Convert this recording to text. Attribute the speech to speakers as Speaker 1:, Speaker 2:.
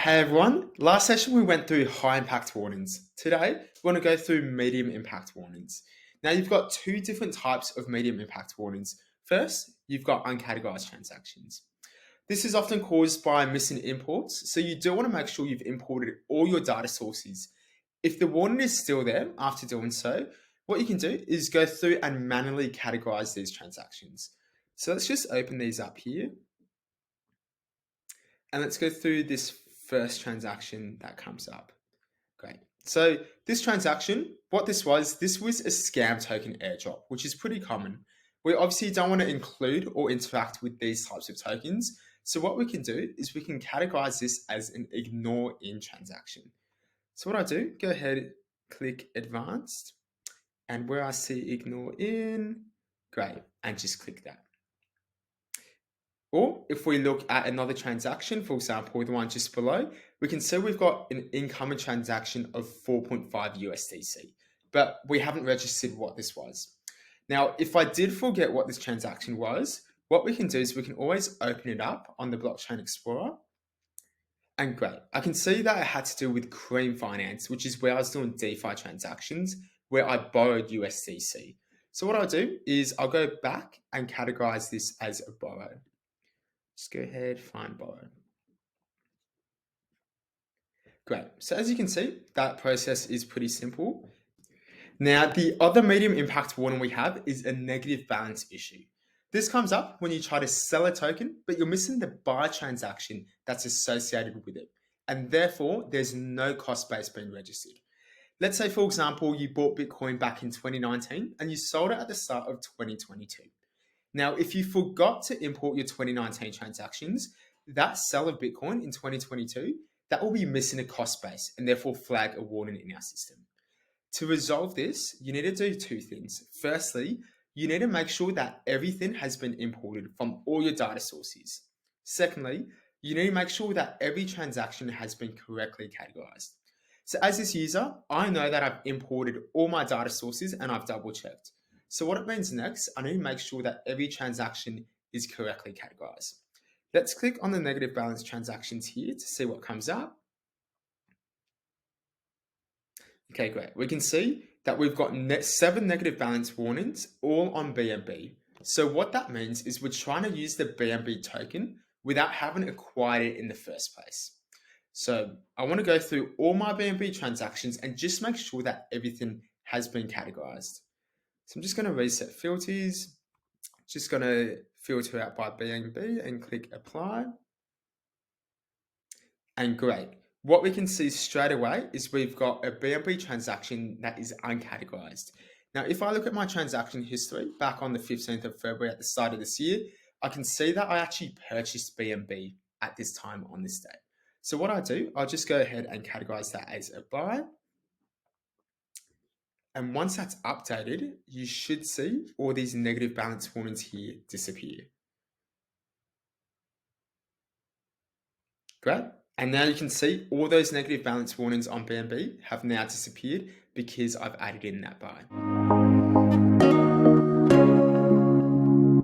Speaker 1: Hey everyone, last session we went through high impact warnings. Today, we want to go through medium impact warnings. Now you've got two different types of medium impact warnings. First, you've got uncategorized transactions. This is often caused by missing imports, so you do want to make sure you've imported all your data sources. If the warning is still there after doing so, what you can do is go through and manually categorize these transactions. So let's just open these up here. And let's go through this first transaction that comes up. Great. So this transaction, what this was a scam token airdrop, which is pretty common. We obviously don't want to include or interact with these types of tokens. So what we can do is we can categorize this as an ignore in transaction. So what I do, go ahead, click advanced, and where I see ignore in, great, and just click that. Or if we look at another transaction, for example, the one just below, we can see we've got an incoming transaction of 4.5 USDC, but we haven't registered what this was. Now, if I did forget what this transaction was, what we can do is we can always open it up on the Blockchain Explorer. And great, I can see that it had to do with Cream Finance, which is where I was doing DeFi transactions, where I borrowed USDC. So what I'll do is I'll go back and categorize this as a borrow. Just go ahead, find borrow. Great. So as you can see, that process is pretty simple. Now, the other medium impact warning we have is a negative balance issue. This comes up when you try to sell a token, but you're missing the buy transaction that's associated with it. And therefore, there's no cost base being registered. Let's say, for example, you bought Bitcoin back in 2019 and you sold it at the start of 2022. Now, if you forgot to import your 2019 transactions, that sell of Bitcoin in 2022, that will be missing a cost base and therefore flag a warning in our system. To resolve this, you need to do two things. Firstly, you need to make sure that everything has been imported from all your data sources. Secondly, you need to make sure that every transaction has been correctly categorized. So as this user, I know that I've imported all my data sources and I've double checked. So what it means next, I need to make sure that every transaction is correctly categorized. Let's click on the negative balance transactions here to see what comes up. Okay, great. We can see that we've got 7 negative balance warnings, all on BNB. So what that means is we're trying to use the BNB token without having acquired it in the first place. So I want to go through all my BNB transactions and just make sure that everything has been categorized. So I'm just going to reset filters, just going to filter out by BNB and click apply. And great. What we can see straight away is we've got a BNB transaction that is uncategorized. Now, if I look at my transaction history back on the 15th of February at the start of this year, I can see that I actually purchased BNB at this time on this day. So what I do, I'll just go ahead and categorize that as a buy. And once that's updated, you should see all these negative balance warnings here disappear. Great. And now you can see all those negative balance warnings on BNB have now disappeared because I've added in that buy.